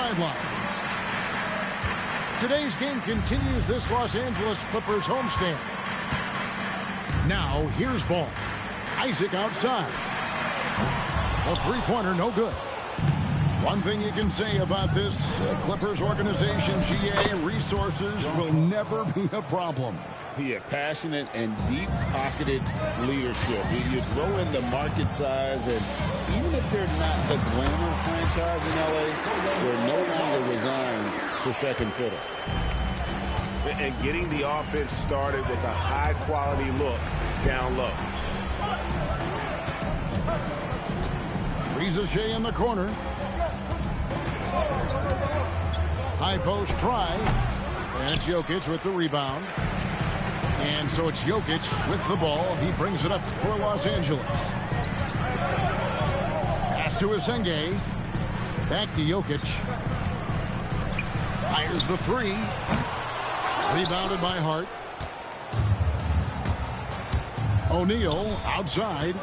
sidelines. Today's game continues this Los Angeles Clippers homestand. Now, here's ball. Isaac outside. A three-pointer, no good. One thing you can say about this Clippers organization, GA, resources will never be a problem. Yeah, passionate and deep-pocketed leadership. You throw in the market size, and even if they're not the glamour franchise in L.A., they're no longer resigned to second fiddle. And getting the offense started with a high-quality look down low. Shea in the corner. High post try. And it's Jokic with the rebound. And so it's Jokic with the ball. He brings it up for Los Angeles. Pass to Asenge. Back to Jokic. Fires the three. Rebounded by Hart. O'Neal outside.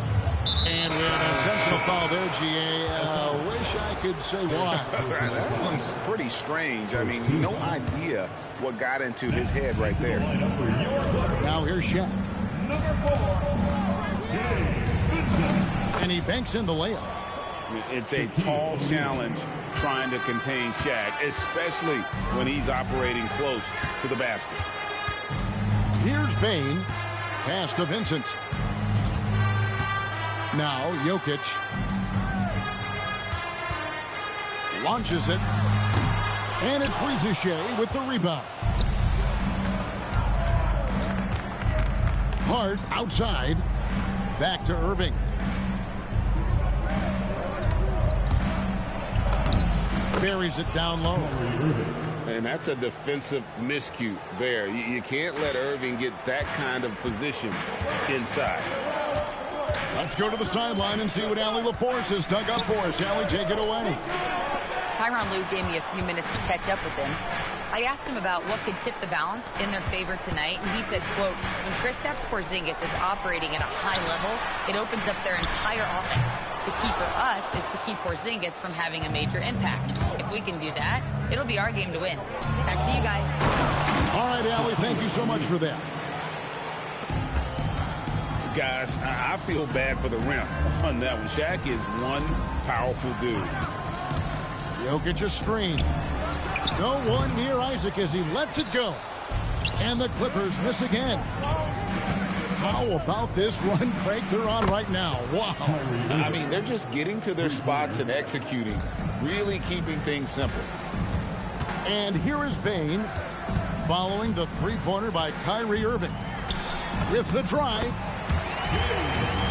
And we have an intentional foul there, GA. Wish I could say why. That one's pretty strange. I mean, no idea what got into his head right there. Now here's Shaq. And he banks in the layup. It's a tall challenge trying to contain Shaq, especially when he's operating close to the basket. Here's Bain. Pass to Vincent. Now Jokic launches it, and it's Shea with the rebound. Hart outside, back to Irving. Buries it down low. And that's a defensive miscue there. You can't let Irving get that kind of position inside. Let's go to the sideline and see what Allie LaForce has dug up for us. Allie, take it away. Tyronn Lue gave me a few minutes to catch up with him. I asked him about what could tip the balance in their favor tonight, and he said, quote, when Kristaps Porzingis is operating at a high level, it opens up their entire offense. The key for us is to keep Porzingis from having a major impact. If we can do that, it'll be our game to win. Back to you guys. All right, Allie, thank you so much for that. Guys, I feel bad for the rim on that one. Shaq is one powerful dude. Jokic a screen. No one near Isaac as he lets it go. And the Clippers miss again. How about this run, Craig, they're on right now? Wow. I mean, they're just getting to their spots and executing, really keeping things simple. And here is Bain following the three-pointer by Kyrie Irving. With the drive,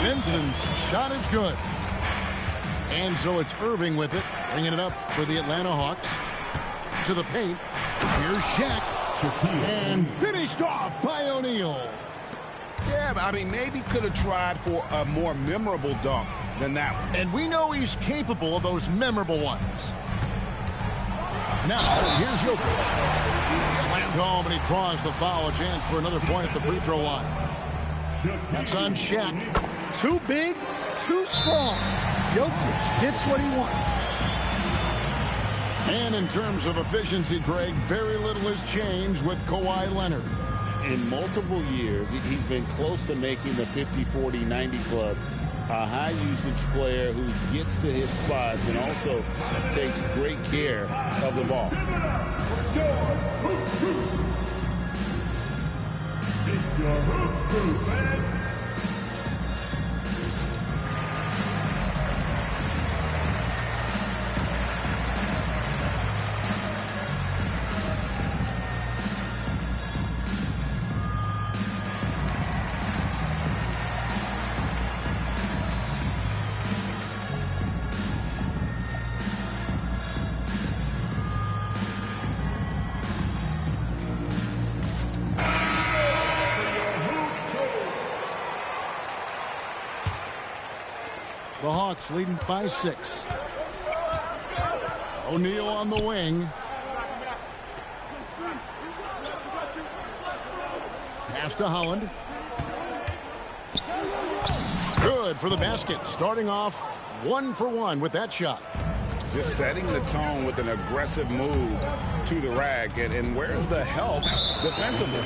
Vincent's shot is good. And so it's Irving with it, bringing it up for the Atlanta Hawks. To the paint. Here's Shaq. And finished off by O'Neal. Yeah, I mean, maybe could have tried for a more memorable dunk than that one. And we know he's capable of those memorable ones. Now, here's Jokic. Slammed home, and he draws the foul. A chance for another point at the free throw line. That's on Shaq. Too big, too strong. Jokic gets what he wants. And in terms of efficiency, Greg, very little has changed with Kawhi Leonard. In multiple years, he's been close to making the 50-40-90 club. A high-usage player who gets to his spots and also takes great care of the ball. The Hawks leading by 6. O'Neal on the wing. Pass to Holland. Good for the basket. Starting off 1 for 1 with that shot. just setting the tone with an aggressive move to the rack. And where's the help defensively?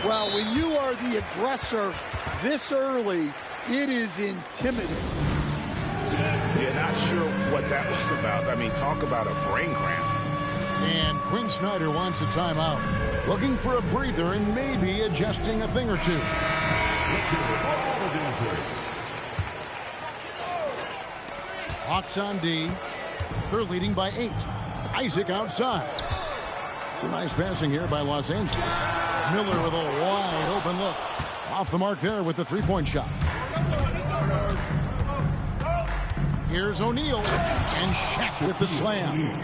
Well, when you are the aggressor this early, it is intimidating. Yeah, not sure what that was about. I mean, talk about a brain cramp. And Quinn Snyder wants a timeout. Looking for a breather and maybe adjusting a thing or two. Hawks on D. They're leading by 8. Isaac outside. Some nice passing here by Los Angeles. Miller with a wide open look. Off the mark there with the three-point shot. Here's O'Neal. And Shaq with the slam.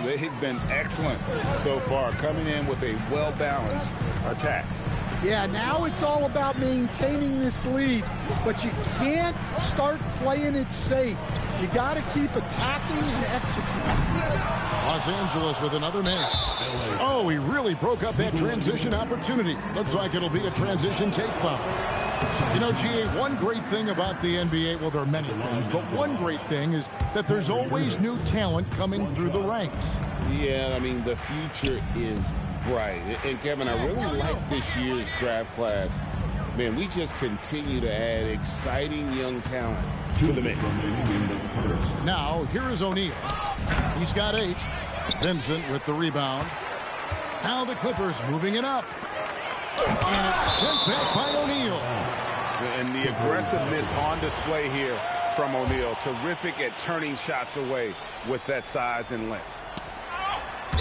They've been excellent so far, coming in with a well-balanced attack. Yeah, now it's all about maintaining this lead, but you can't start playing it safe. You got to keep attacking and executing. Los Angeles with another miss. Oh, he really broke up that transition opportunity. Looks like it'll be a transition take foul. You know, GA, one great thing about the NBA, well, there are many things, but one great thing is that there's always new talent coming through the ranks. Yeah, I mean, the future is bright. And, Kevin, I really like this year's draft class. Man, we just continue to add exciting young talent to the mix. Now, here is O'Neal. He's got 8. Vincent with the rebound. Now the Clippers moving it up. And it's sent back by O'Neal. And the aggressiveness on display here from O'Neal. Terrific at turning shots away with that size and length.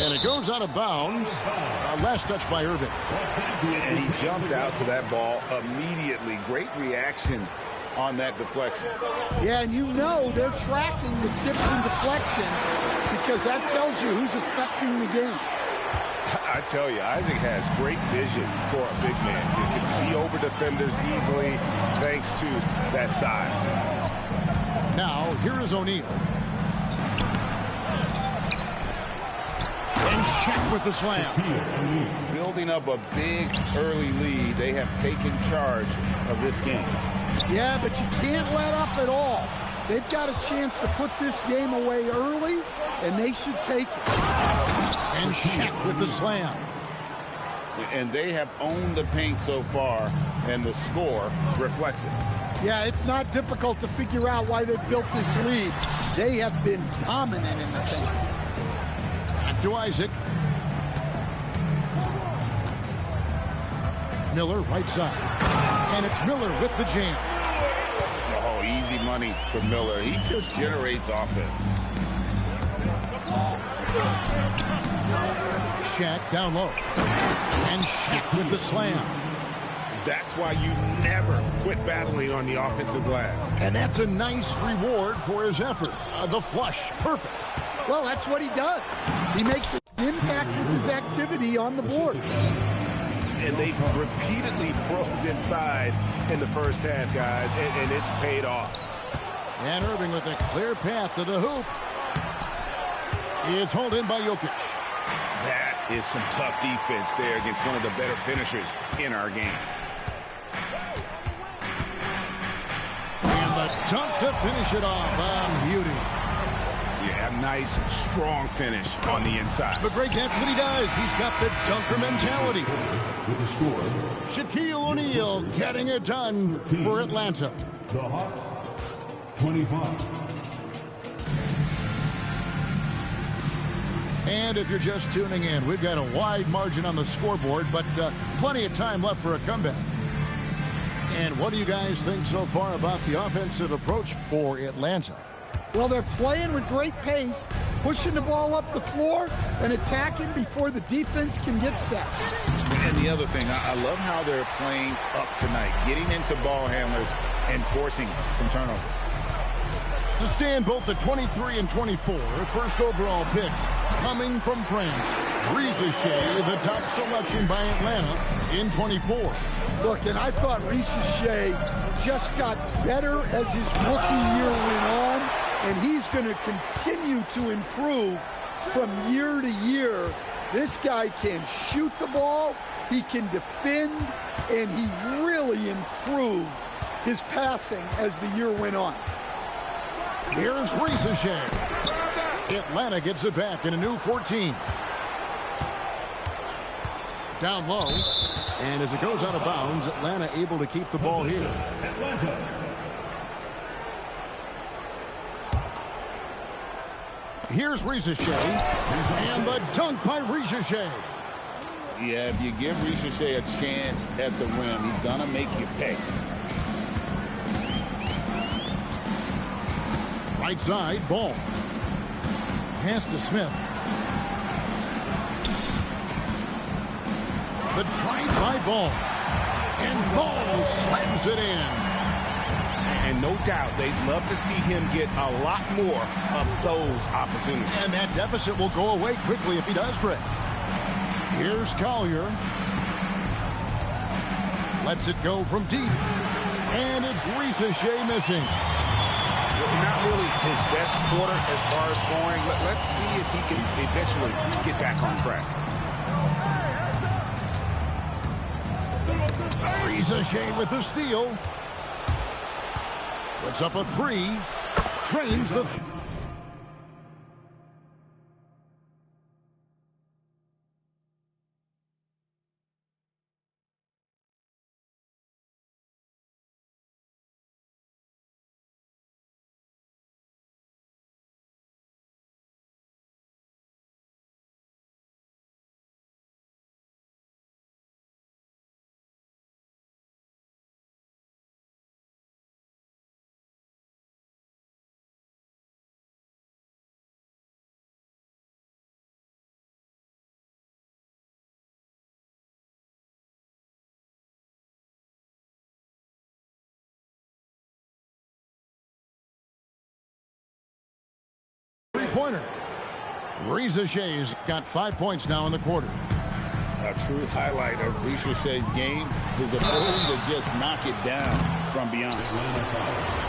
And it goes out of bounds. Last touch by Irving. And he jumped out to that ball immediately. Great reaction on that deflection. Yeah, and you know they're tracking the tips and deflections because that tells you who's affecting the game. I tell you, Isaac has great vision for a big man. He can see over defenders easily thanks to that size. Now, here is O'Neal. And Shaq with the slam. Building up a big early lead, they have taken charge of this game. Yeah, but you can't let up at all. They've got a chance to put this game away early, and they should take it. And Shaq with the slam. And they have owned the paint so far, and the score reflects it. Yeah, it's not difficult to figure out why they built this lead. They have been dominant in the paint. Back to Isaac. Miller, right side. And it's Miller with the jam. Oh, easy money for Miller. He just generates offense. Shaq down low. And Shaq with the slam. That's why you never quit battling on the offensive glass. And that's a nice reward for his effort. The flush. Perfect. Well, that's what he does. He makes an impact with his activity on the board. And they've repeatedly probed inside in the first half, guys, and it's paid off. And Irving with a clear path to the hoop. It's hauled in by Jokic. That is some tough defense there against one of the better finishers in our game. And the dunk to finish it off. Beauty. Yeah, nice, strong finish on the inside. But Greg, that's what he does. He's got the dunker mentality. Shaquille O'Neal getting it done for Atlanta. The Hawks, 25. And if you're just tuning in, we've got a wide margin on the scoreboard, but plenty of time left for a comeback. And what do you guys think so far about the offensive approach for Atlanta? Well, they're playing with great pace, pushing the ball up the floor and attacking before the defense can get set. And the other thing, I love how they're playing up tonight, getting into ball handlers and forcing some turnovers. To stand both the 23 and 24 first overall picks coming from France, Risa Shea, the top selection by Atlanta in 24. Look, and I thought Risa Shea just got better as his rookie year went on, and he's going to continue to improve from year to year. This guy can shoot the ball, he can defend, and he really improved his passing as the year went on. Here's Risa Shea. Atlanta gets it back in a new 14. Down low. And as it goes out of bounds, Atlanta able to keep the ball here. Here's Ricochet. And the dunk by Ricochet. Yeah, if you give Ricochet a chance at the rim, he's going to make you pay. Right side, Ball. Pass to Smith. The drive by Ball. And Ball slams it in. And no doubt they'd love to see him get a lot more of those opportunities. And that deficit will go away quickly if he does, Greg. Here's Collier. Lets it go from deep. And it's Ricochet missing. Not really his best quarter as far as scoring. Let's see if he can eventually get back on track. Ricochet with the steal. Puts up a three. Drains the... Three-pointer. Ricochet's got 5 points now in the quarter. A true highlight of Ricochet's game, his ability to just knock it down from beyond.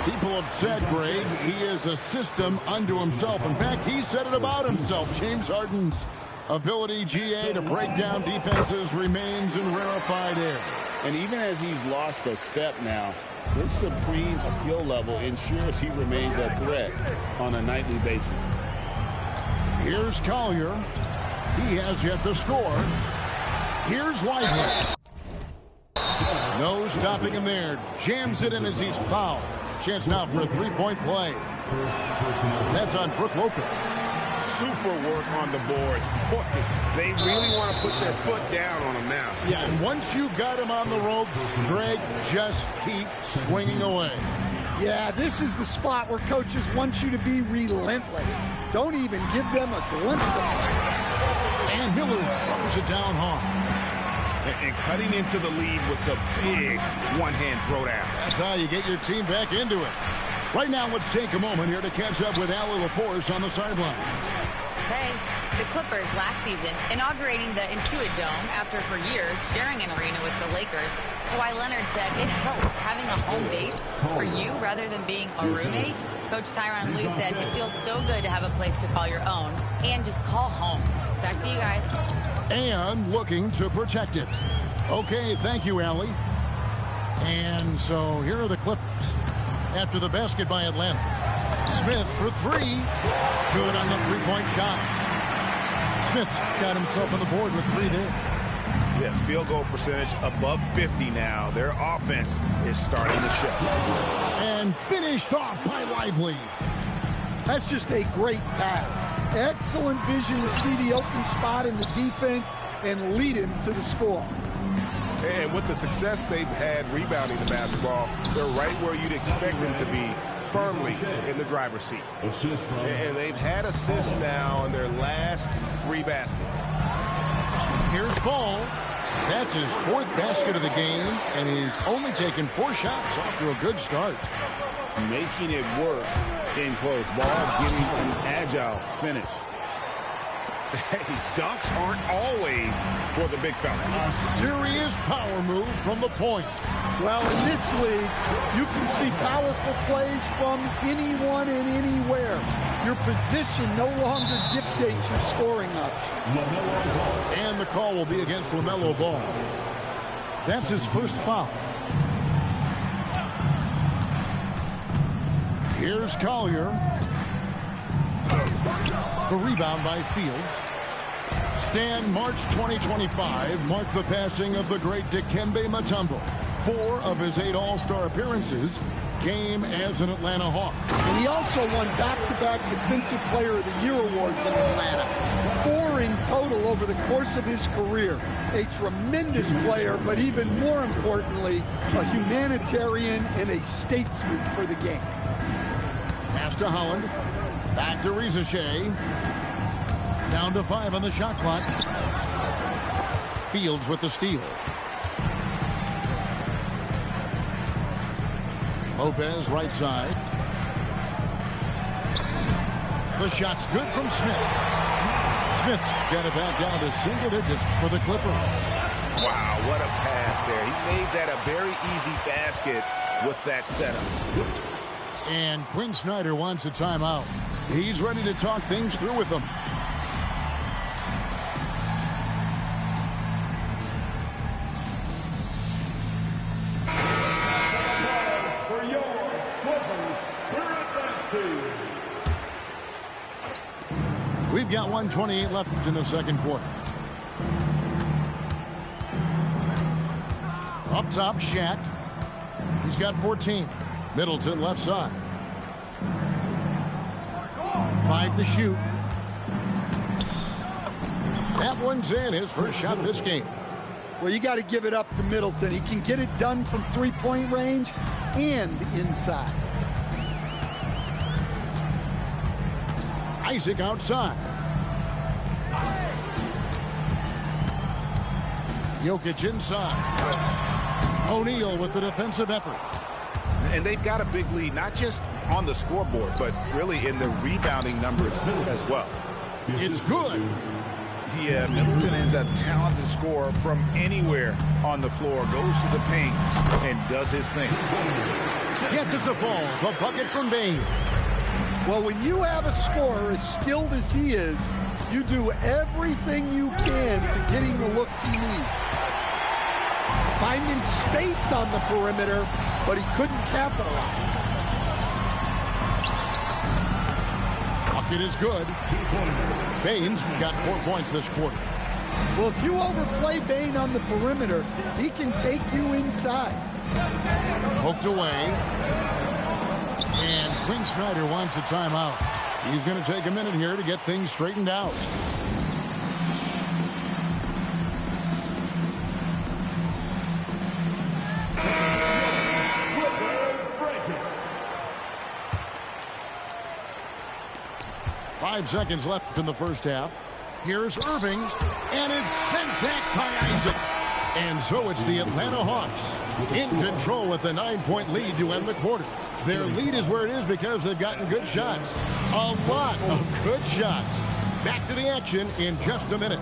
People have said, Greg, he is a system unto himself. In fact, he said it about himself. James Harden's ability, GA, to break down defenses remains in rarefied air. And even as he's lost a step now, his supreme skill level ensures he remains a threat on a nightly basis. Here's Collier. He has yet to score. Here's Lively. No stopping him there. Jams it in as he's fouled. Chance now for a three-point play. That's on Brook Lopez. Super work on the boards. Boy, they really want to put their foot down on him now. Yeah, and once you've got him on the ropes, Greg, just keep swinging away. Yeah, this is the spot where coaches want you to be relentless. Don't even give them a glimpse of it. And Miller throws it down hard. And cutting into the lead with the big one-hand throwdown. That's how you get your team back into it. Right now, let's take a moment here to catch up with Allie LaForce on the sideline. Hey, the Clippers last season inaugurating the Intuit Dome after for years sharing an arena with the Lakers. Kawhi Leonard said it helps having a home base for you rather than being a roommate. Coach Tyronn Lue said it feels so good to have a place to call your own and just call home. Back to you guys. And looking to protect it. Okay, thank you, Allie. And so here are the Clippers. After the basket by Atlanta. Smith for three. Good on the three-point shot. Smith's got himself on the board with three there. Yeah, field goal percentage above 50 now. Their offense is starting to show. And finished off by Lively. That's just a great pass. Excellent vision to see the open spot in the defense and lead him to the score. And with the success they've had rebounding the basketball, they're right where you'd expect them to be, firmly in the driver's seat. And they've had assists now in their last three baskets. Here's Ball. That's his fourth basket of the game, and he's only taken 4 shots off to a good start. Making it work in close ball, getting an agile finish. Hey, dunks aren't always for the big fella. A serious power move from the point. Well, in this league, you can see powerful plays from anyone and anywhere. Your position no longer dictates your scoring option. And the call will be against LaMelo Ball. That's his first foul. Here's Collier. The rebound by Fields. Stan, March 2025 marked the passing of the great Dikembe Mutombo. 4 of his 8 All-Star appearances came as an Atlanta Hawk. And he also won back-to-back Defensive Player of the Year awards in Atlanta. 4 in total over the course of his career. A tremendous player, but even more importantly, a humanitarian and a statesman for the game. Pass to Holland. Back to Shaq. Down to 5 on the shot clock. Fields with the steal. Lopez right side. The shot's good from Smith. Smith's got it back down to single digits for the Clippers. Wow, what a pass there. He made that a very easy basket with that setup. And Quinn Snyder wants a timeout. He's ready to talk things through with them. We've got 1:28 left in the second quarter. Up top, Shaq. He's got 14. Middleton left side. 5 to shoot. That one's in. His first shot this game. Well, you got to give it up to Middleton. He can get it done from three-point range and inside. Isaac outside. Jokic inside. O'Neal with the defensive effort. And they've got a big lead, not just on the scoreboard, but really in the rebounding numbers as well. It's good. Yeah, Middleton is a talented scorer from anywhere on the floor, goes to the paint, and does his thing. Gets it to fall. The bucket from Bane. Well, when you have a scorer as skilled as he is, you do everything you can to get him the looks he needs. Finding space on the perimeter, but he couldn't capitalize. Bucket is good. Bane's got 4 points this quarter. Well, if you overplay Bane on the perimeter, he can take you inside. Poked away. And Quinn Snyder wants a timeout. He's going to take a minute here to get things straightened out. Five seconds left in the first half. Here's Irving, and it's sent back by Isaac. And so it's the Atlanta Hawks in control with a 9-point lead to end the quarter. Their lead is where it is because they've gotten good shots. A lot of good shots. Back to the action in just a minute.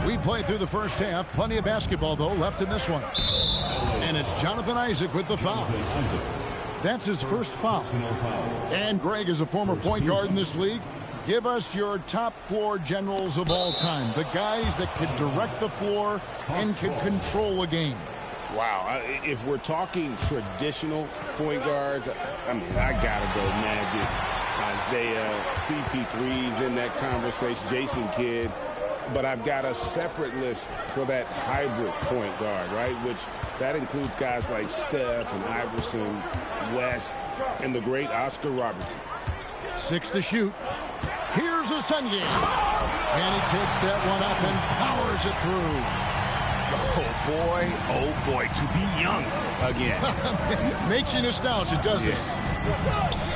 We played through the first half. Plenty of basketball, though, left in this one. And it's Jonathan Isaac with the foul. That's his first foul. And Greg is a former point guard in this league. Give us your top floor generals of all time. The guys that could direct the floor and could control a game. Wow. If we're talking traditional point guards, I mean, I got to go Magic, Isaiah, CP3's in that conversation, Jason Kidd. But I've got a separate list for that hybrid point guard, right? Which that includes guys like Steph and Iverson, West, and the great Oscar Robertson. 6 to shoot. Here's a Sun game. And he takes that one up and powers it through. Oh boy, to be young again. Makes you nostalgic, doesn't it?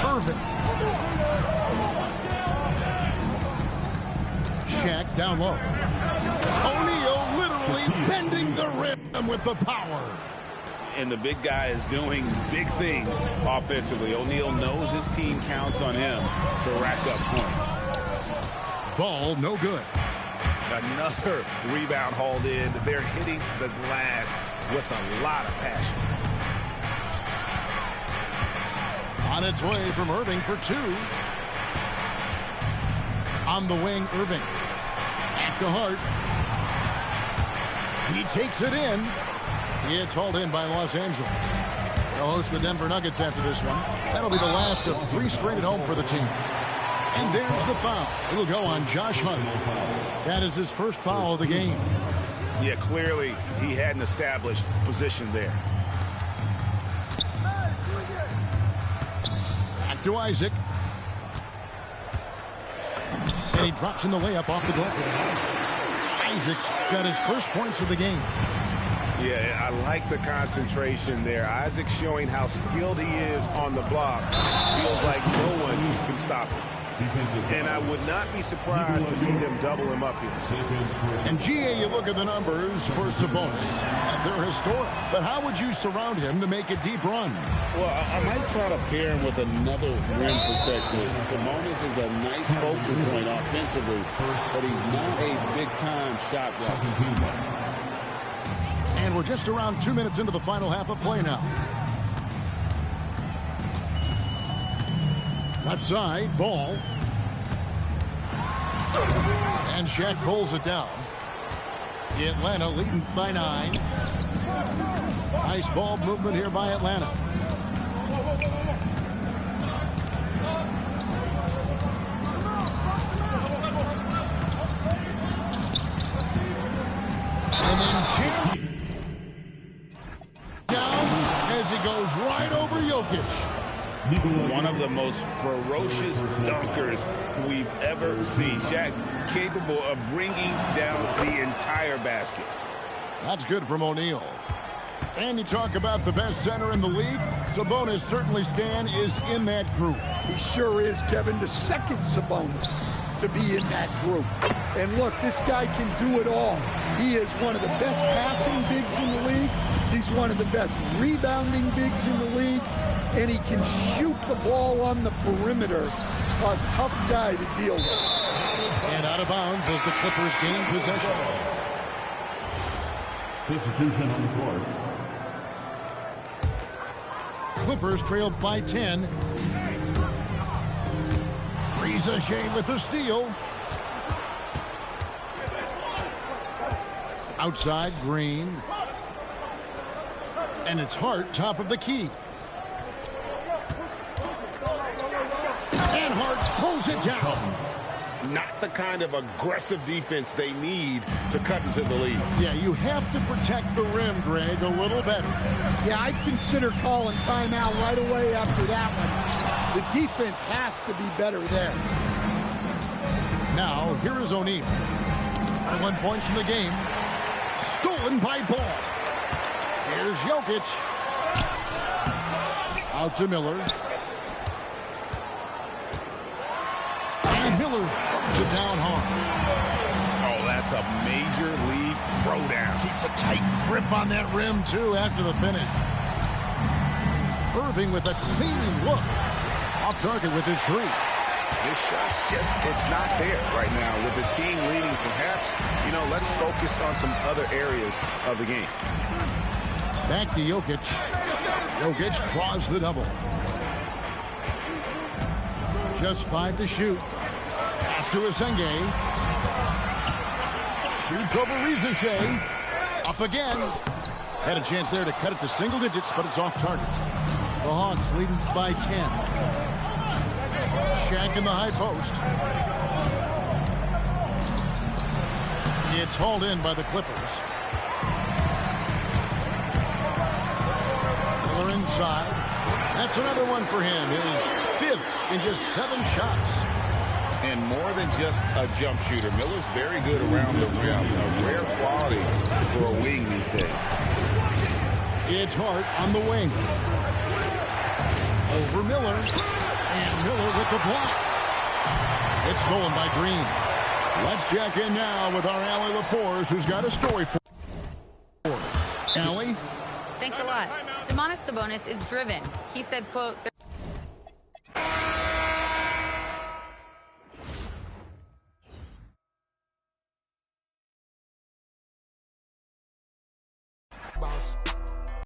Irving. Shaq down low. O'Neal literally bending the rim with the power. And the big guy is doing big things offensively. O'Neal knows his team counts on him to rack up points. Ball no good. Another rebound hauled in. They're hitting the glass with a lot of passion. On its way from Irving for 2. On the wing, Irving. Back to Hart. He takes it in. It's hauled in by Los Angeles. They'll host the Denver Nuggets after this one. That'll be the last of 3 straight at home for the team. And there's the foul. It will go on Josh Hart. That is his first foul of the game. Yeah, clearly he had an established position there. Back to Isaac. And he drops in the layup off the glass. Isaac's got his first points of the game. Yeah, I like the concentration there. Isaac showing how skilled he is on the block. Feels like no one can stop him. And I would not be surprised to see them double him up here. And GA, you look at the numbers for Sabonis. They're historic. But how would you surround him to make a deep run? Well, I might try to pair him with another rim protector. Sabonis is a nice focal point offensively, but he's not a big-time shot blocker. And we're just around 2 minutes into the final half of play now. Left side, ball. And Shaq pulls it down. The Atlanta leading by 9. Nice ball movement here by Atlanta. And then Jim down as he goes right over Jokic. One of the most ferocious dunkers we've ever seen. Shaq capable of bringing down the entire basket. That's good from O'Neal. And you talk about the best center in the league. Sabonis certainly, Stan, is in that group. He sure is, Kevin, the second Sabonis to be in that group. And look, this guy can do it all. He is one of the best passing bigs in the league. He's one of the best rebounding bigs in the league. And he can shoot the ball on the perimeter. A tough guy to deal with. And out of bounds as the Clippers gain possession. Substitution on the court. Clippers trail by 10. Reza Shea with the steal. Outside, Green. And it's Hart, top of the key. And Hart pulls it down. Not the kind of aggressive defense they need to cut into the lead. Yeah, you have to protect the rim, Greg, a little better. Yeah, I'd consider calling timeout right away after that one. The defense has to be better there. Now, here is O'Neal. 1 points in the game. Stolen by Ball. Here's Jokic. Out to Miller. And Miller throws it down hard. Oh, that's a major league throwdown. Keeps a tight grip on that rim, too, after the finish. Irving with a clean look. Off target with his 3. His shot's just, it's not there right now. With his team leading, perhaps, let's focus on some other areas of the game. Back to Jokic. Jokic draws the double. Just 5 to shoot. Pass to Asenge. Shoots over Reza Shea. Up again. Had a chance there to cut it to single digits, but it's off target. The Hawks leading by 10. Shaq in the high post. It's hauled in by the Clippers. Miller inside. That's another one for him. His 5th in just 7 shots. And more than just a jump shooter, Miller's very good around the rim. A rare quality for a wing these days. It's Hart on the wing. Over Miller. And Miller with the block. It's stolen by Green. Let's check in now with our Allie LaForce, who's got a story for us. Allie? Thanks a lot. Domantas Sabonis is driven. He said, quote, Boss.